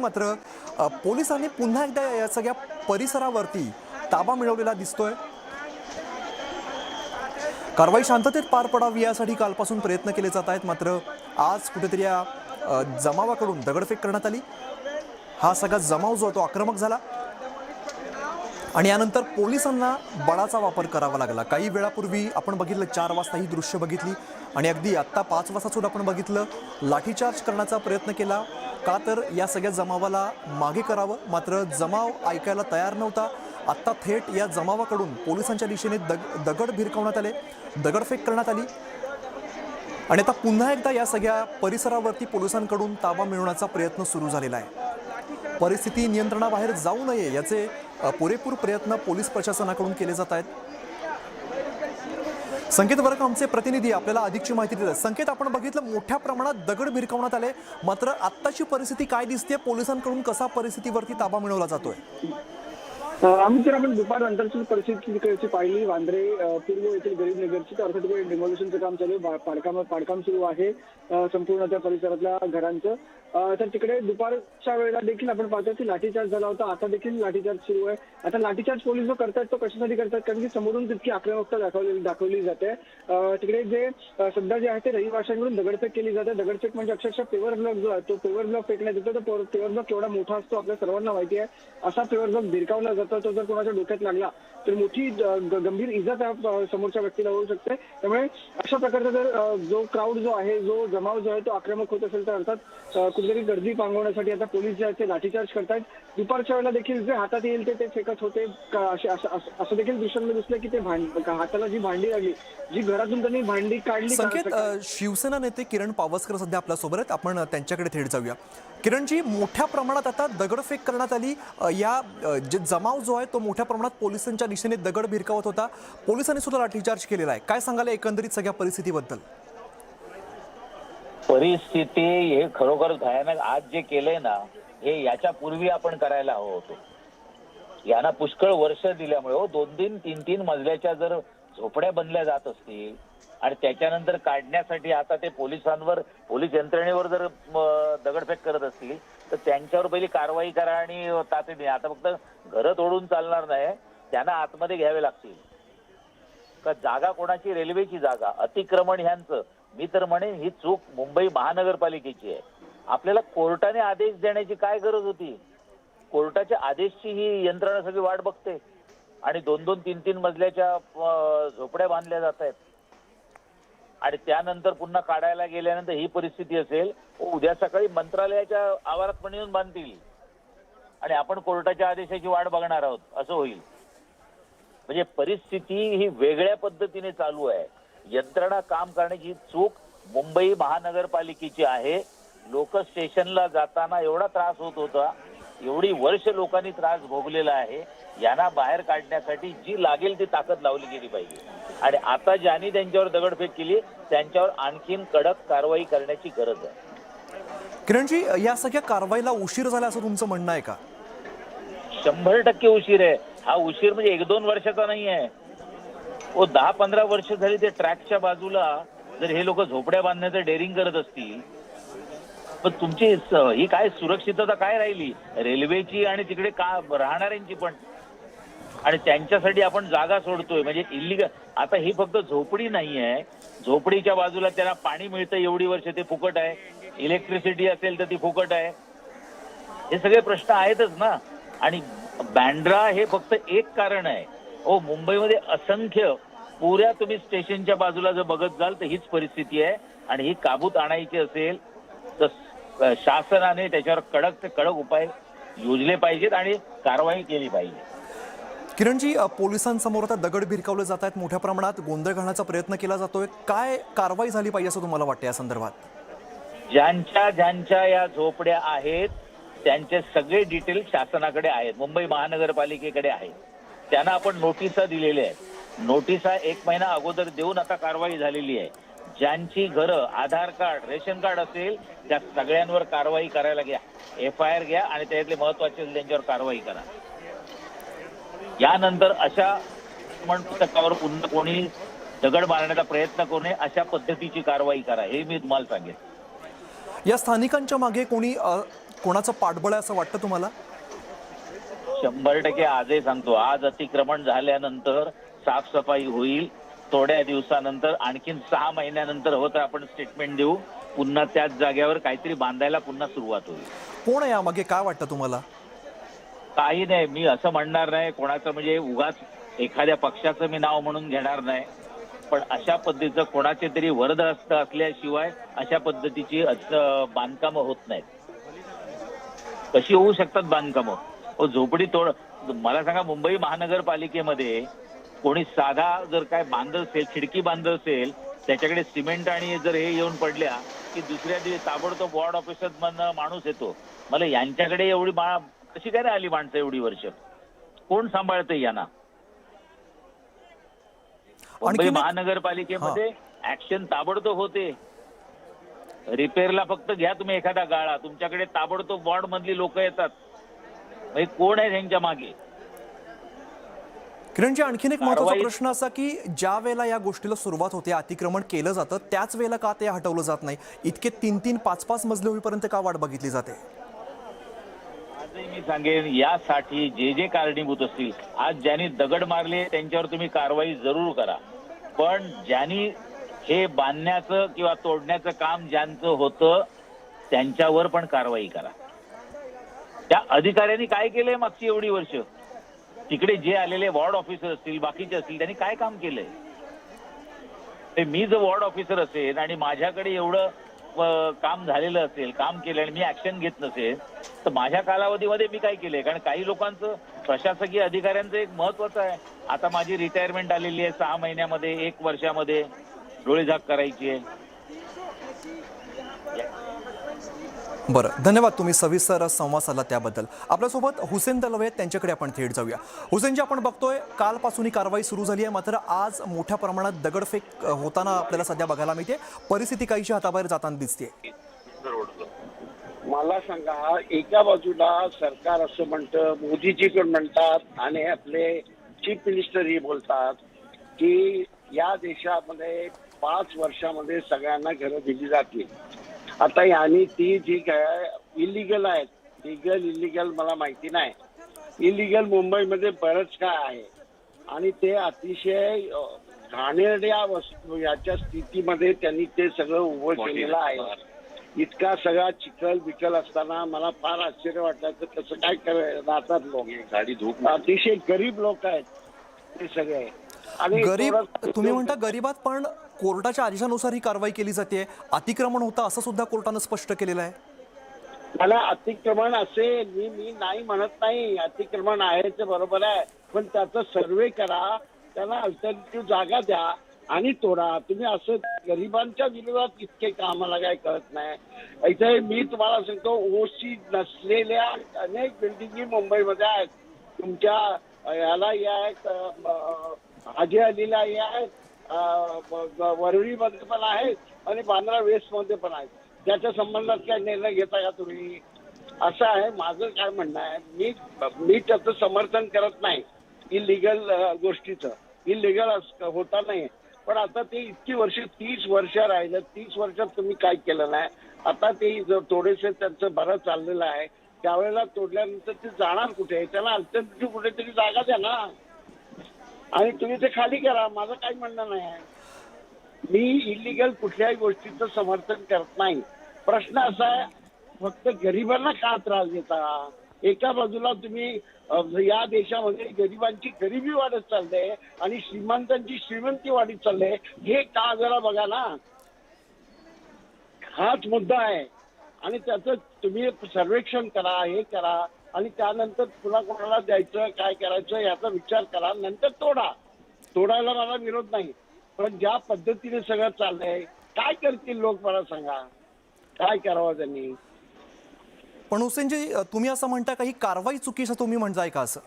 मात्र पोलिसांनी पुन्हा एकदा या सगळ्या परिसरावरती ताबा मिळवलेला दिसतोय। कारवाई शांततेत पार पडावी यासाठी कालपासून प्रयत्न केले जात आहेत, मात्र आज कुठेतरी या जमावाकडून दगडफेक करण्यात आली। हा सगळा जमाव जो तो आक्रमक झाला आणि यानंतर पोलिसांना बळाचा वापर करावा लागला। काही वेळापूर्वी आपण बघितलं 4 वाजता ही दृश्य बघितली आणि अगदी आत्ता 5 वाजता सुद्धा आपण बघितलं लाठीचार्ज करण्याचा प्रयत्न केला, का तर या सगळ्या जमावाला मागे करावं, मात्र जमाव ऐकायला तयार नव्हता। आत्ता थेट या जमावाकडून पोलिसांच्या दिशेने दगड भिरकवण्यात आले, दगडफेक करण्यात आली आणि आता पुन्हा एकदा या सगळ्या परिसरावरती पोलिसांकडून ताबा मिळवण्याचा प्रयत्न सुरू झालेला आहे। परिस्थिती नियंत्रणाबाहेर जाऊ नये याचे पुरेपूर प्रयत्न पोलीस प्रशासनाकडून केले जात आहेत। संकेत वर्क आमचे प्रतिनिधी आपल्याला अधिकची माहिती देतात। संकेत, आपण बघितलं मोठ्या प्रमाणात दगड भिरकवण्यात आले, मात्र आत्ताची परिस्थिती काय दिसते? पोलिसांकडून कसा परिस्थितीवरती ताबा मिळवला जातोय? आम्ही जर आपण दुपारनंतरची परिस्थिती पाहिली वांद्रे पूर्व येथील गरीब नगरची, तर अर्थात डेमोलिशनचं काम चालू आहे, पाडकाम सुरू आहे संपूर्ण त्या परिसरातल्या घरांचं। तर तिकडे दुपारच्या वेळेला देखील आपण पाहतो की लाठीचार्ज झाला होता, आता देखील लाठीचार्ज सुरू आहे। आता लाठीचार्ज पोलीस जो करतात तो कशासाठी करतात, कारण की समोरून तितकी आक्रमकता दाखवली जाते। तिकडे जे सध्या जे आहे ते रहिवाशांकडून दगडफेक केली जाते। दगडफेक म्हणजे अक्षरशः पेवर ब्लॉक जो आहे तो पेवर ब्लॉक फेकण्यात येतो। तर पेवर ब्लॉक केवढा मोठा असतो आपल्या सर्वांना माहिती आहे। असा पेवर ब्लॉक भिरकावला जातो, तो जर कोणाच्या डोक्यात लागला तर मोठी गंभीर इजा त्या समोरच्या व्यक्तीला होऊ शकते। त्यामुळे अशा प्रकारचा जर जो क्राऊड जो आहे, जो जमाव जो आहे तो आक्रमक होत असेल तर अर्थात कुठेतरी गर्दी पांगवण्यासाठी आता पोलीस जे आहेत ते लाठीचार्ज करतायत। दुपारच्या वेळेला देखील जे हातात येईल ते फेकत होते। असं देखील दृश्यांमध्ये दिसलं की ते हाताला जी भांडी लागली, जी घरातून त्यांनी भांडी काढली। संकेत, शिवसेना नेते किरण पावसकर सध्या आपल्यासोबत आहेत, आपण त्यांच्याकडे थेट जाऊया। किरणजी, मोठ्या प्रमाणात आता दगडफेक करण्यात आली, या जे जमाव जो आहे तो मोठ्या प्रमाणात पोलिसांच्या दिशेने दगड भिरकावत होता, पोलिसांनी सुद्धा लाठीचार्ज केलेला आहे, काय सांगाल एकंदरीत सगळ्या परिस्थितीबद्दल? परिस्थिती हे खरोखर भयानक। आज जे केलंय ना हे याच्या पूर्वी आपण करायला हवं होतं। यांना पुष्कळ वर्ष दिल्यामुळे 2-3, 3-3 मजल्याच्या जर झोपड्या बनल्या जात असतील आणि त्याच्यानंतर काढण्यासाठी आता ते पोलीस यंत्रणेवर जर दगडफेक करत असतील तर त्यांच्यावर पहिली कारवाई करा आणि तातडीने। आता फक्त घरं तोडून चालणार नाही, त्यांना आतमध्ये घ्यावे लागतील। का जागा कोणाची? रेल्वेची जागा, अतिक्रमण ह्यांचं। मी तर म्हणेन ही चूक मुंबई महानगरपालिकेची आहे। आपल्याला कोर्टाने आदेश देण्याची काय गरज होती? कोर्टाच्या आदेशची ही यंत्रणा सगळी वाट बघते आणि 2-2, 3-3 मजल्याच्या झोपड्या बांधल्या जात आहेत आणि त्यानंतर पुन्हा काढायला गेल्यानंतर ही परिस्थिती असेल। उद्या सकाळी मंत्रालयाच्या आवारात पण येऊन बांधतील आणि आपण कोर्टाच्या आदेशाची वाट बघणार आहोत, असं होईल। म्हणजे परिस्थिती ही वेगळ्या पद्धतीने चालू आहे। यंत्रणा काम करण्याची चूक मुंबई महानगरपालिकेची आहे। लोक स्टेशनला जाताना एवढा त्रास होत होता, एवढी वर्ष लोकांनी त्रास भोगलेला आहे। यांना बाहेर काढण्यासाठी जी लागेल ती ताकद लावली गेली पाहिजे आणि आता ज्यांनी त्यांच्यावर दगडफेक केली त्यांच्यावर आणखीन कडक कारवाई करण्याची गरज आहे। किरणजी, या सगळ्या कारवाईला उशीर झाला असं तुमचं म्हणणं आहे का? 100% उशीर आहे। हा उशीर म्हणजे 1-2 वर्षाचा नाही आहे, 10-15 वर्ष झाली। ते ट्रॅकच्या बाजूला जर हे लोक झोपड्या बांधण्याचं डेअरिंग करत असतील पण तुमची ही काय सुरक्षितता काय राहिली रेल्वेची आणि तिकडे का राहणाऱ्यांची पण? आणि त्यांच्यासाठी आपण जागा सोडतोय म्हणजे इल्लीगल। आता ही फक्त झोपडी नाही आहे, झोपडीच्या बाजूला त्यांना पाणी मिळतं एवढी वर्ष, ते फुकट आहे। इलेक्ट्रिसिटी असेल तर ती फुकट आहे। हे सगळे प्रश्न आहेतच ना। आणि बँड्रा हे फक्त एक कारण आहे। मुंबईमध्ये असंख्य पुऱ्या तुम्ही स्टेशनच्या बाजूला जर बघत जाल तर हीच परिस्थिती आहे आणि ही काबूत आणायची असेल तर शासनाने त्याच्यावर कडक ते कडक उपाय योजले पाहिजेत आणि कारवाई केली पाहिजे। किरणजी, पोलिसांसमोर आता दगड भिरकावले जात आहेत, मोठ्या प्रमाणात गोंधळ घालण्याचा प्रयत्न केला जातोय, काय कारवाई झाली पाहिजे असं तुम्हाला वाटतं या संदर्भात? ज्यांच्या या झोपड्या आहेत त्यांचे सगळे डिटेल शासनाकडे आहेत, मुंबई महानगरपालिकेकडे आहेत। त्यांना आपण नोटिसा दिलेल्या आहेत। नोटिसा 1 महिना अगोदर देऊन आता कारवाई झालेली आहे। ज्यांची घरं आधार कार्ड रेशन कार्ड असेल त्या सगळ्यांवर कारवाई करायला घ्या, FIR घ्या आणि त्यातले महत्वाचे त्यांच्यावर कारवाई करा। यानंतर अशा पुस्तकावर पुन्हा कोणी दगड मारण्याचा प्रयत्न करू नये अशा पद्धतीची कारवाई करा, हे मी तुम्हाला सांगेन। या स्थानिकांच्या मागे कोणी कोणाचं पाठबळ आहे असं वाटतं तुम्हाला? 100% आजही सांगतो, आज अतिक्रमण झाल्यानंतर साफसफाई होईल. थोड्या दिवसानंतर आणखीन 6 महिन्यानंतर हवं तर आपण स्टेटमेंट देऊ. पुन्हा त्याच जागेवर काहीतरी बांधायला पुन्हा सुरुवात होईल. कोण आहे यामागे, काय वाटतं तुम्हाला? काही नाही, मी असं म्हणणार नाही कोणाचं, म्हणजे उगाच एखाद्या पक्षाचं मी नाव म्हणून घेणार नाही. पण अशा पद्धतीचं कोणाचे तरी वरदहस्त असल्याशिवाय अशा पद्धतीची बांधकामं होत नाहीत. कशी होऊ शकतात बांधकामं? झोपडी तोड. मला सांगा, मुंबई महानगरपालिकेमध्ये कोणी साधा जर काय बांधत असेल, खिडकी बांधत असेल, त्याच्याकडे सिमेंट आणि जर हे येऊन पडल्या की दुसऱ्या दिवशी ताबडतोब वॉर्ड ऑफिसर मधनं माणूस येतो. मला यांच्याकडे एवढी कशी काय नाही आली माणसं एवढी वर्ष? कोण सांभाळतंय यांना? मुंबई महानगरपालिकेमध्ये ऍक्शन ताबडतोब होते. रिपेअरला फक्त घ्या तुम्ही एखादा गाळा, तुमच्याकडे ताबडतोब वॉर्ड मधली लोक येतात. कोण आहे त्यांच्या मागे? किरणजी, आणखीन एक महत्त्वाचा कारवाई- प्रश्न असा की ज्या वेळेला या गोष्टीला सुरुवात होते, अतिक्रमण केलं जातं, त्याच वेळेला का ते हटवलं जात नाही? इतके 3-3, 5-5 मजले होईपर्यंत का वाट बघितली जाते? आजही मी सांगेन, यासाठी जे जे कारणीभूत असतील, आज ज्यांनी दगड मारले त्यांच्यावर तुम्ही कारवाई जरूर करा. पण ज्यांनी हे बांधण्याचं किंवा तोडण्याचं काम ज्यांचं होतं त्यांच्यावर पण कारवाई करा. त्या अधिकाऱ्यांनी काय केलंय मागची एवढी वर्ष? तिकडे जे आलेले वॉर्ड ऑफिसर असतील, बाकीचे असतील, त्यांनी काय काम केलंय? ते मी जर वॉर्ड ऑफिसर असेल आणि माझ्याकडे एवढं काम झालेलं असेल, काम केलं आणि मी ऍक्शन घेत नसेल, तर माझ्या कालावधीमध्ये मी काय केलंय? कारण काही लोकांचं, प्रशासकीय अधिकाऱ्यांचं एक महत्वाचं आहे. आता माझी रिटायरमेंट आलेली आहे, 6 महिन्यामध्ये, 1 वर्षामध्ये डोळेझाक करायची आहे. बरं, धन्यवाद. तुम्ही सविस्तर संवाद साधला त्याबद्दल. आपल्यासोबत हुसेन दलवे आहेत, त्यांच्याकडे आपण थेट जाऊया. हुसेनजी, आपण बघतोय कालपासून ही कारवाई सुरू झाली आहे, मात्र आज मोठ्या प्रमाणात दगडफेक होताना आपल्याला सध्या बघायला मिळते. परिस्थिती काहीशी हाताबाहेर जाताना दिसते. मला सांगा, एका बाजूला सरकार असं म्हणतं, मोदीजी पण म्हणतात आणि आपले चीफ मिनिस्टरही बोलतात की या देशामध्ये 5 वर्षामध्ये सगळ्यांना घरं दिली जातील. आता यांनी ती जी काय इलिगल आहेत, इलिगल मला माहिती नाही, इलिगल मुंबईमध्ये बरंच काय आहे आणि ते अतिशय घाणेरड्या वस्तू याच्या स्थितीमध्ये त्यांनी ते सगळं उभं केलेलं आहे. इतका सगळा चिखल बिकल असताना मला फार आश्चर्य वाटलं तर कसं काय राहतात लोक. गाडी धूप, अतिशय गरीब लोक आहेत ते सगळे. आणि गरीब, तुम्ही म्हणता गरीबात, पण कोर्टाच्या आदेशानुसार ही कारवाई केली जाते. अतिक्रमण होतं असं सुद्धा कोर्टानं स्पष्ट केलेलं आहे. मला अतिक्रमण असेल, मी नाही म्हणत नाही, अतिक्रमण आहे ते बरोबर आहे, पण त्याचा सर्वे करा, त्याला अल्टरनेटिव्ह जागा द्या आणि तोडा. तुम्ही असं गरिबांच्या विरोधात इतके का आम्हाला काय कळत नाही. इथे मी तुम्हाला सांगतो, ओसी नसलेल्या अनेक बिल्डिंगी मुंबईमध्ये आहेत. तुमच्या याला या आहेत, हाजी अलीला या आहेत, वरळीमध्ये पण आहेत आणि बांद्रा वेस्ट मध्ये पण आहेत. त्याच्या संबंधात काय निर्णय घेता का तुम्ही? असं आहे माझं काय म्हणणं आहे. मी त्याचं समर्थन करत नाही इलिगल गोष्टीचं, इलिगल होता नाही. पण आता ते इतकी वर्ष, 30 वर्ष राहिलं, 30 वर्षात तुम्ही काय केलं नाही. आता ते थोडेसे त्यांचं बरं चाललेलं आहे, त्यावेळेला तोडल्यानंतर ते जाणार कुठे? त्याला अल्टरनेटिव्ह कुठेतरी जागा द्या ना आणि तुम्ही ते खाली करा. माझं काही म्हणणं नाही आहे. मी इलिगल कुठल्याही गोष्टीचं समर्थन करत नाही. प्रश्न असा आहे, फक्त गरिबांना का त्रास देता? एका बाजूला तुम्ही या देशामध्ये गरिबांची गरिबी वाढत चालते आणि श्रीमंतांची श्रीमंती वाढत चालते. हे का जरा बघा ना, हाच मुद्दा आहे. आणि त्याचं तुम्ही सर्वेक्षण करा, हे करा आणि त्यानंतर पुन्हा कोणाला द्यायचं, काय करायचं याचा विचार करा, नंतर तोडायला मला विरोध नाही. पण ज्या पद्धतीने सगळं चाललंय, काय करतील लोक मला सांगा? काय करावं त्यांनी? पण हुसेनजी, तुम्ही असं म्हणता का ही कारवाई चुकीचं तुम्ही म्हणताय का असं?